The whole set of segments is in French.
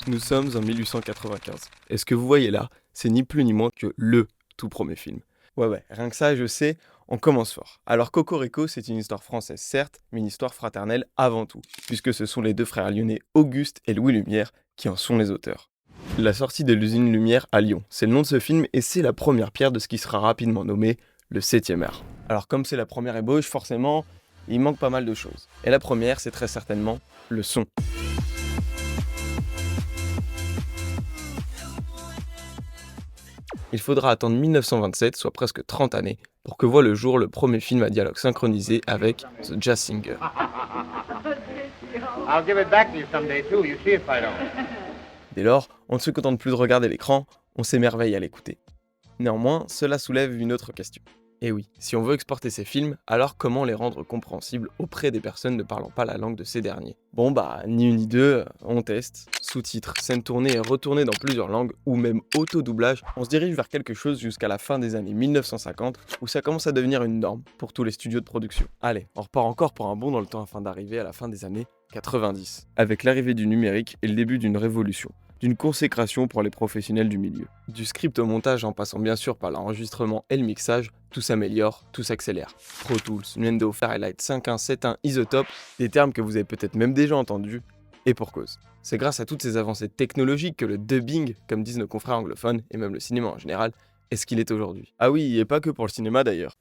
Nous sommes en 1895. Et ce que vous voyez là, c'est ni plus ni moins que le tout premier film. Ouais, rien que ça, je sais, on commence fort. Alors Cocorico, c'est une histoire française certes, mais une histoire fraternelle avant tout, puisque ce sont les deux frères lyonnais Auguste et Louis Lumière qui en sont les auteurs. La sortie de l'usine Lumière à Lyon, c'est le nom de ce film et c'est la première pierre de ce qui sera rapidement nommé le 7e art. Alors comme c'est la première ébauche, forcément, il manque pas mal de choses. Et la première, c'est très certainement le son. Il faudra attendre 1927, soit presque 30 années, pour que voit le jour le premier film à dialogue synchronisé avec The Jazz Singer. Dès lors, on ne se contente plus de regarder l'écran, on s'émerveille à l'écouter. Néanmoins, cela soulève une autre question. Et oui, si on veut exporter ces films, alors comment les rendre compréhensibles auprès des personnes ne parlant pas la langue de ces derniers? Bon ni une ni deux, on teste. Sous-titres, scènes tournées et retournées dans plusieurs langues, ou même auto-doublage, on se dirige vers quelque chose jusqu'à la fin des années 1950, où ça commence à devenir une norme pour tous les studios de production. Allez, on repart encore pour un bond dans le temps afin d'arriver à la fin des années 90, avec l'arrivée du numérique et le début d'une révolution. D'une consécration pour les professionnels du milieu. Du script au montage en passant bien sûr par l'enregistrement et le mixage, tout s'améliore, tout s'accélère. Pro Tools, Nuendo, Fairlight 5.1, 7.1, Isotope, des termes que vous avez peut-être même déjà entendus, et pour cause. C'est grâce à toutes ces avancées technologiques que le dubbing, comme disent nos confrères anglophones, et même le cinéma en général, est ce qu'il est aujourd'hui. Ah oui, et pas que pour le cinéma d'ailleurs.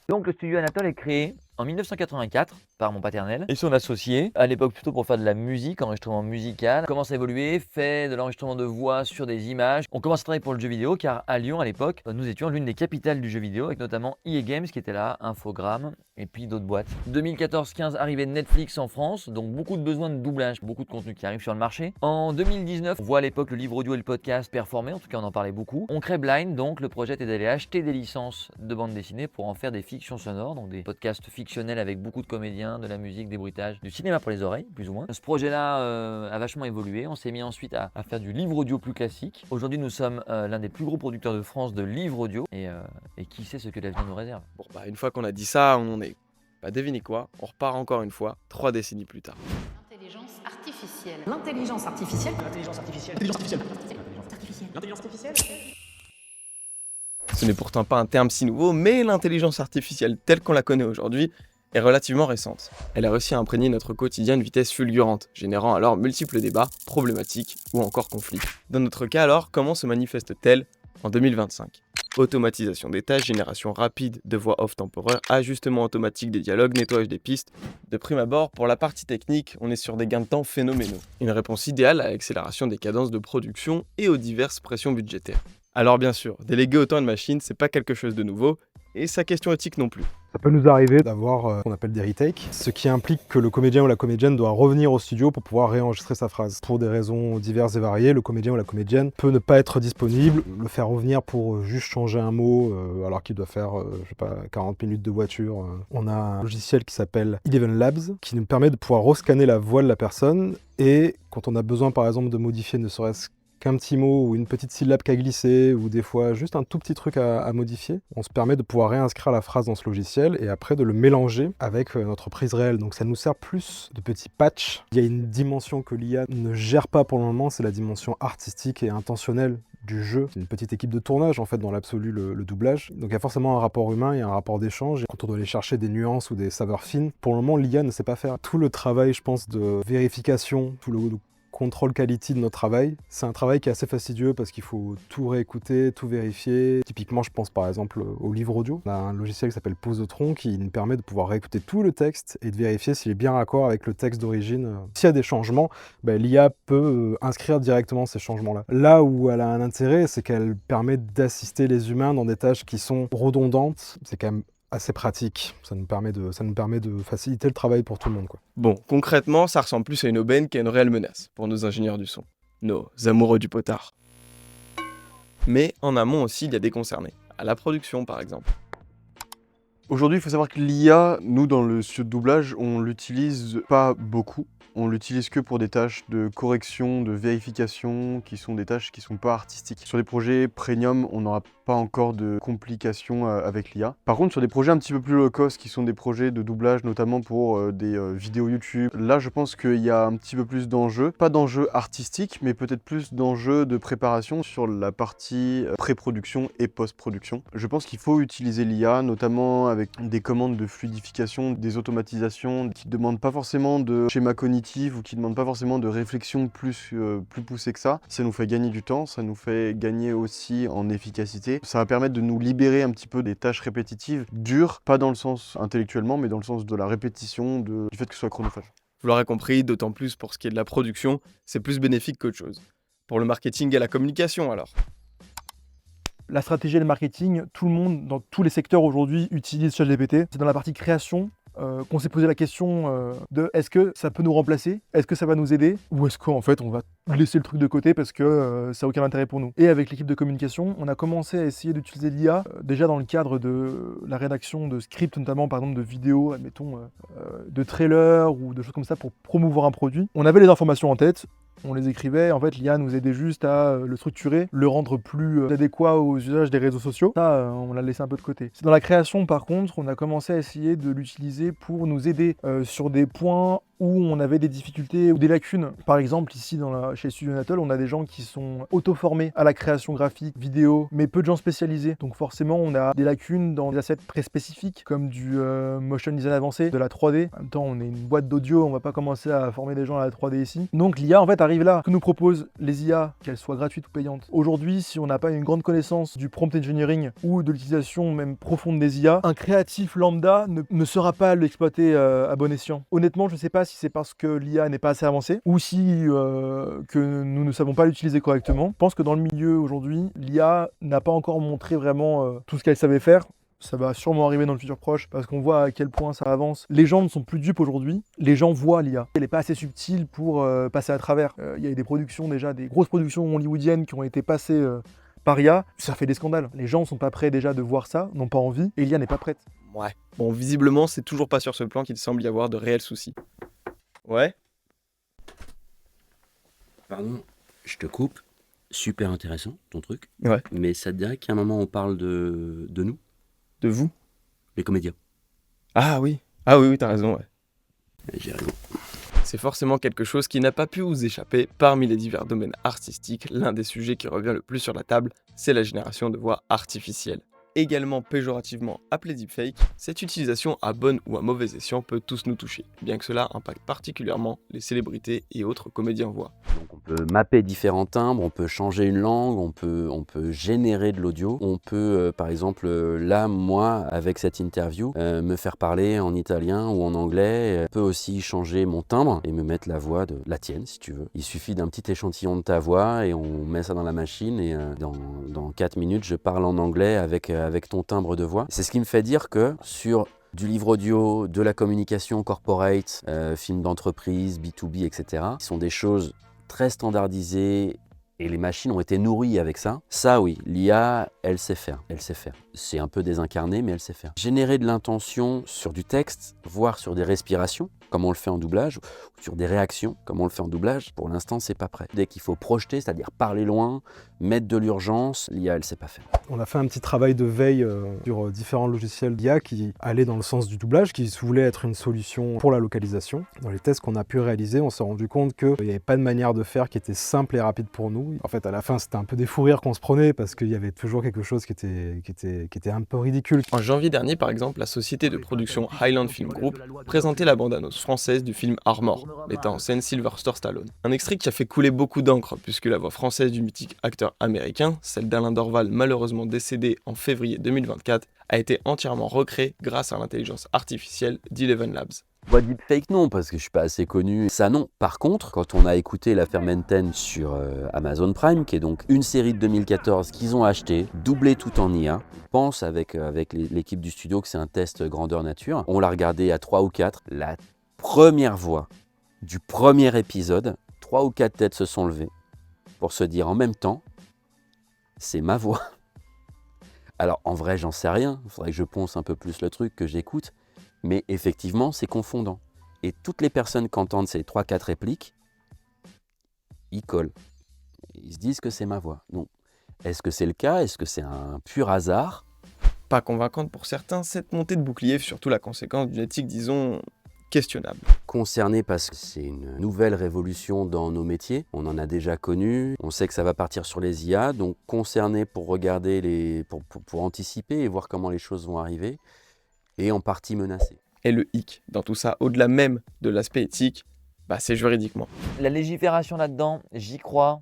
Donc le studio Anatole est créé en 1984 par mon paternel et son associé, à l'époque plutôt pour faire de la musique, enregistrement musical. On commence à évoluer, fait de l'enregistrement de voix sur des images. On commence à travailler pour le jeu vidéo car à Lyon à l'époque, nous étions l'une des capitales du jeu vidéo avec notamment EA Games qui était là, Infogrames et puis d'autres boîtes. 2014-15, arrivée de Netflix en France, donc beaucoup de besoins de doublage, beaucoup de contenu qui arrive sur le marché. En 2019, on voit à l'époque le livre audio et le podcast performer, en tout cas on en parlait beaucoup. On crée Blind, donc le projet était d'aller acheter des licences de bande dessinée pour en faire des fictions sonores, donc des podcasts fictionnels avec beaucoup de comédiens, de la musique, des bruitages, du cinéma pour les oreilles, plus ou moins. Ce projet-là a vachement évolué. On s'est mis ensuite à faire du livre audio plus classique. Aujourd'hui, nous sommes l'un des plus gros producteurs de France de livres audio et qui sait ce que l'avenir nous réserve. Bon une fois qu'on a dit ça, on en est. Devinez quoi, on repart encore une fois, 3 décennies plus tard. L'intelligence artificielle. L'intelligence artificielle. L'intelligence artificielle. L'intelligence artificielle. L'intelligence artificielle. Ce n'est pourtant pas un terme si nouveau, mais l'intelligence artificielle telle qu'on la connaît aujourd'hui est relativement récente. Elle a réussi à imprégner notre quotidien d'une vitesse fulgurante, générant alors multiples débats, problématiques ou encore conflits. Dans notre cas alors, comment se manifeste-t-elle en 2025 ? Automatisation des tâches, génération rapide de voix off temporaire, ajustement automatique des dialogues, nettoyage des pistes. De prime abord, pour la partie technique, on est sur des gains de temps phénoménaux. Une réponse idéale à l'accélération des cadences de production et aux diverses pressions budgétaires. Alors bien sûr, déléguer autant de machines, c'est pas quelque chose de nouveau, et sa question éthique non plus. Ça peut nous arriver d'avoir ce qu'on appelle des retakes, ce qui implique que le comédien ou la comédienne doit revenir au studio pour pouvoir réenregistrer sa phrase. Pour des raisons diverses et variées, le comédien ou la comédienne peut ne pas être disponible, le faire revenir pour juste changer un mot alors qu'il doit faire, 40 minutes de voiture. On a un logiciel qui s'appelle Eleven Labs qui nous permet de pouvoir rescanner la voix de la personne et quand on a besoin par exemple de modifier ne serait-ce qu'un petit mot ou une petite syllabe qu'à glisser ou des fois juste un tout petit truc à modifier, on se permet de pouvoir réinscrire la phrase dans ce logiciel et après de le mélanger avec notre prise réelle. Donc ça nous sert plus de petits patchs. Il y a une dimension que l'IA ne gère pas pour le moment, c'est la dimension artistique et intentionnelle du jeu. C'est une petite équipe de tournage en fait dans l'absolu le doublage. Donc il y a forcément un rapport humain, il y a un rapport d'échange. Quand on doit aller chercher des nuances ou des saveurs fines, pour le moment l'IA ne sait pas faire. Tout le travail je pense de vérification, tout le contrôle quality de notre travail. C'est un travail qui est assez fastidieux parce qu'il faut tout réécouter, tout vérifier. Typiquement, je pense par exemple au livre audio. On a un logiciel qui s'appelle Posotron qui nous permet de pouvoir réécouter tout le texte et de vérifier s'il est bien raccord avec le texte d'origine. S'il y a des changements, l'IA peut inscrire directement ces changements-là. Là où elle a un intérêt, c'est qu'elle permet d'assister les humains dans des tâches qui sont redondantes. C'est quand même assez pratique, ça nous permet de faciliter le travail pour tout le monde, quoi. Bon, concrètement, ça ressemble plus à une aubaine qu'à une réelle menace pour nos ingénieurs du son, nos amoureux du potard. Mais en amont aussi, il y a des concernés, à la production par exemple. Aujourd'hui, il faut savoir que l'IA, nous dans le studio de doublage, on l'utilise pas beaucoup. On l'utilise que pour des tâches de correction, de vérification, qui sont des tâches qui sont pas artistiques. Sur des projets premium, on n'aura pas encore de complications avec l'IA. Par contre, sur des projets un petit peu plus low cost, qui sont des projets de doublage, notamment pour des vidéos YouTube, là je pense qu'il y a un petit peu plus d'enjeux. Pas d'enjeux artistiques, mais peut-être plus d'enjeux de préparation sur la partie pré-production et post-production. Je pense qu'il faut utiliser l'IA, notamment avec des commandes de fluidification, des automatisations qui ne demandent pas forcément de schéma cognitif ou qui ne demandent pas forcément de réflexion plus poussée que ça. Ça nous fait gagner du temps, ça nous fait gagner aussi en efficacité. Ça va permettre de nous libérer un petit peu des tâches répétitives, dures, pas dans le sens intellectuellement, mais dans le sens de la répétition, du fait que ce soit chronophage. Vous l'aurez compris, d'autant plus pour ce qui est de la production, c'est plus bénéfique qu'autre chose. Pour le marketing et la communication alors. La stratégie et le marketing, tout le monde, dans tous les secteurs aujourd'hui, utilise ChatGPT. C'est dans la partie création qu'on s'est posé la question de est-ce que ça peut nous remplacer? Est-ce que ça va nous aider? Ou est-ce qu'en fait on va laisser le truc de côté parce que ça n'a aucun intérêt pour nous? Et avec l'équipe de communication, on a commencé à essayer d'utiliser l'IA déjà dans le cadre de la rédaction de scripts, notamment par exemple de vidéos, admettons, de trailers ou de choses comme ça pour promouvoir un produit. On avait les informations en tête, on les écrivait, en fait l'IA nous aidait juste à le structurer, le rendre plus adéquat aux usages des réseaux sociaux. Ça, on l'a laissé un peu de côté. C'est dans la création par contre, on a commencé à essayer de l'utiliser pour nous aider sur des points où on avait des difficultés ou des lacunes. Par exemple, ici chez Studio Anatole, on a des gens qui sont auto-formés à la création graphique, vidéo, mais peu de gens spécialisés. Donc forcément, on a des lacunes dans des assets très spécifiques, comme du motion design avancé, de la 3D. En même temps, on est une boîte d'audio, on va pas commencer à former des gens à la 3D ici. Donc l'IA, en fait, arrive là. Ce que nous proposent les IA, qu'elles soient gratuites ou payantes. Aujourd'hui, si on n'a pas une grande connaissance du prompt engineering ou de l'utilisation même profonde des IA, un créatif lambda ne saura pas l'exploiter à bon escient. Honnêtement, je sais pas si c'est parce que l'IA n'est pas assez avancée ou si que nous ne savons pas l'utiliser correctement. Je pense que dans le milieu aujourd'hui, l'IA n'a pas encore montré vraiment tout ce qu'elle savait faire. Ça va sûrement arriver dans le futur proche parce qu'on voit à quel point ça avance. Les gens ne sont plus dupes aujourd'hui, les gens voient l'IA. Elle n'est pas assez subtile pour passer à travers. Il y a eu des productions déjà, des grosses productions hollywoodiennes qui ont été passées par IA. Ça fait des scandales. Les gens ne sont pas prêts déjà de voir ça, n'ont pas envie, et l'IA n'est pas prête. Ouais. Bon, visiblement, c'est toujours pas sur ce plan qu'il semble y avoir de réels soucis. Ouais? Pardon, je te coupe. Super intéressant, ton truc. Ouais. Mais ça te dirait qu'à un moment, on parle de nous, De vous? les comédiens. Ah oui. Ah oui, t'as raison, ouais. J'ai raison. C'est forcément quelque chose qui n'a pas pu vous échapper. Parmi les divers domaines artistiques, l'un des sujets qui revient le plus sur la table, c'est la génération de voix artificielle. Également péjorativement appelée deepfake, cette utilisation à bon ou à mauvais escient peut tous nous toucher, bien que cela impacte particulièrement les célébrités et autres comédiens voix. Donc on peut mapper différents timbres, on peut changer une langue, on peut générer de l'audio. On peut, par exemple, là, moi, avec cette interview, me faire parler en italien ou en anglais. On peut aussi changer mon timbre et me mettre la voix de la tienne, si tu veux. Il suffit d'un petit échantillon de ta voix et on met ça dans la machine et dans 4 minutes, je parle en anglais avec ton timbre de voix. C'est ce qui me fait dire que sur du livre audio, de la communication corporate, films d'entreprise, B2B, etc., qui sont des choses très standardisées et les machines ont été nourries avec ça. Ça oui, l'IA, elle sait faire, C'est un peu désincarné, mais elle sait faire. Générer de l'intention sur du texte, voire sur des respirations, comme on le fait en doublage, ou sur des réactions, comme on le fait en doublage, pour l'instant, c'est pas prêt. Dès qu'il faut projeter, c'est-à-dire parler loin, mettre de l'urgence, l'IA, elle sait pas faire. On a fait un petit travail de veille sur différents logiciels d'IA qui allaient dans le sens du doublage, qui voulaient être une solution pour la localisation. Dans les tests qu'on a pu réaliser, on s'est rendu compte qu'il n'y avait pas de manière de faire qui était simple et rapide pour nous. En fait, à la fin, c'était un peu des fous rires qu'on se prenait parce qu'il y avait toujours quelque chose qui était un peu ridicule. En janvier dernier, par exemple, la société de production Highland Film Group présentait la bande-annonce française du film Armor, mettant en scène Sylvester Stallone. Un extrait qui a fait couler beaucoup d'encre, puisque la voix française du mythique acteur américain, celle d'Alain Dorval malheureusement décédé en février 2024, a été entièrement recréée grâce à l'intelligence artificielle d'Eleven Labs. Voix deepfake non, parce que je suis pas assez connu. Ça non. Par contre, quand on a écouté l'affaire Menten sur Amazon Prime, qui est donc une série de 2014 qu'ils ont acheté, doublée tout en IA, je pense avec l'équipe du studio que c'est un test grandeur nature. On l'a regardé à 3 ou 4. La première voix du premier épisode, 3 ou 4 têtes se sont levées pour se dire en même temps, c'est ma voix. Alors en vrai, j'en sais rien. Il faudrait que je ponce un peu plus le truc, que j'écoute. Mais effectivement, c'est confondant. Et toutes les personnes qui entendent ces 3-4 répliques, ils collent. Ils se disent que c'est ma voix. Donc, est-ce que c'est le cas? Est-ce que c'est un pur hasard? Pas convaincante pour certains, cette montée de bouclier fut surtout la conséquence d'une éthique, disons, questionnable. Concerné parce que c'est une nouvelle révolution dans nos métiers, on en a déjà connu, on sait que ça va partir sur les IA, donc concerné pour regarder, pour anticiper et voir comment les choses vont arriver, et en partie menacé. Et le hic dans tout ça, au-delà même de l'aspect éthique, c'est juridiquement. La légifération là-dedans, j'y crois.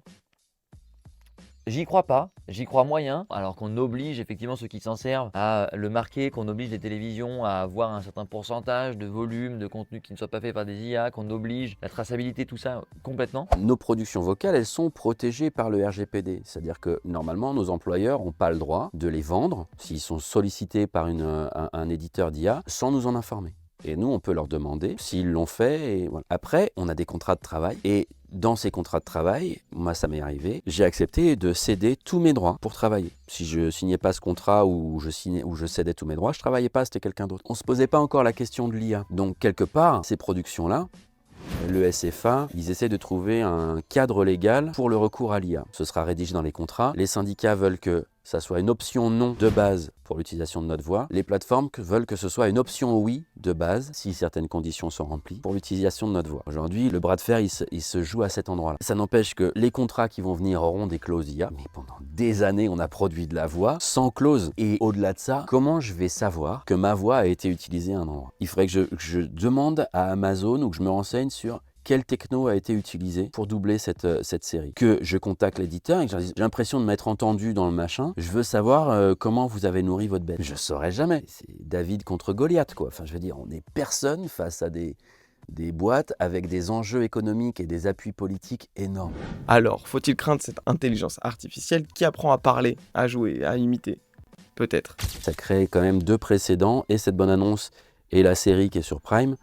J'y crois pas, j'y crois moyen, alors qu'on oblige effectivement ceux qui s'en servent à le marquer, qu'on oblige les télévisions à avoir un certain pourcentage de volume, de contenu qui ne soit pas fait par des IA, qu'on oblige la traçabilité, tout ça complètement. Nos productions vocales, elles sont protégées par le RGPD, c'est-à-dire que normalement nos employeurs n'ont pas le droit de les vendre s'ils sont sollicités par un éditeur d'IA sans nous en informer. Et nous, on peut leur demander s'ils l'ont fait. Et voilà. Après, on a des contrats de travail. Et dans ces contrats de travail, moi, ça m'est arrivé, j'ai accepté de céder tous mes droits pour travailler. Si je signais pas ce contrat où je cédais tous mes droits, je travaillais pas, c'était quelqu'un d'autre. On se posait pas encore la question de l'IA. Donc, quelque part, ces productions-là, le SFA, ils essaient de trouver un cadre légal pour le recours à l'IA. Ce sera rédigé dans les contrats. Les syndicats veulent que ça soit une option non de base pour l'utilisation de notre voix. Les plateformes veulent que ce soit une option oui de base, si certaines conditions sont remplies, pour l'utilisation de notre voix. Aujourd'hui, le bras de fer, il se joue à cet endroit-là. Ça n'empêche que les contrats qui vont venir auront des clauses IA, mais pendant des années, on a produit de la voix sans clause. Et au-delà de ça, comment je vais savoir que ma voix a été utilisée à un endroit? Il faudrait que je demande à Amazon ou que je me renseigne sur quelle techno a été utilisée pour doubler cette série. Que je contacte l'éditeur et que je leur dise, j'ai l'impression de m'être entendu dans le machin, je veux savoir comment vous avez nourri votre bête. Je saurais jamais. C'est David contre Goliath, quoi. Enfin, je veux dire, on n'est personne face à des boîtes avec des enjeux économiques et des appuis politiques énormes. Alors, faut-il craindre cette intelligence artificielle qui apprend à parler, à jouer, à imiter? Peut-être. Ça crée quand même 2 précédents, et cette bonne annonce et la série qui est sur Prime,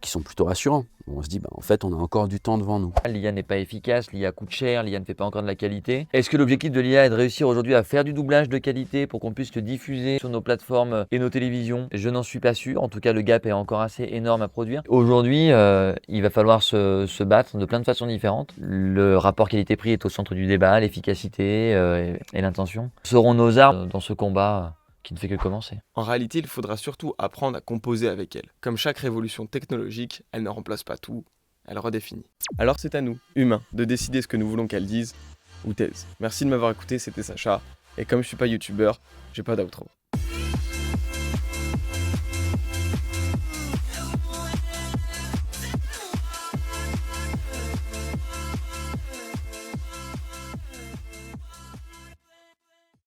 qui sont plutôt rassurants. On se dit, en fait, on a encore du temps devant nous. L'IA n'est pas efficace, l'IA coûte cher, l'IA ne fait pas encore de la qualité. Est-ce que l'objectif de l'IA est de réussir aujourd'hui à faire du doublage de qualité pour qu'on puisse le diffuser sur nos plateformes et nos télévisions? Je n'en suis pas sûr. En tout cas, le gap est encore assez énorme à produire. Aujourd'hui, il va falloir se battre de plein de façons différentes. Le rapport qualité-prix est au centre du débat, l'efficacité et l'intention seront nos armes dans ce combat qui ne fait que commencer. En réalité, il faudra surtout apprendre à composer avec elle. Comme chaque révolution technologique, elle ne remplace pas tout, elle redéfinit. Alors c'est à nous, humains, de décider ce que nous voulons qu'elle dise ou taise. Merci de m'avoir écouté, c'était Sacha, et comme je suis pas youtubeur, j'ai pas d'outro.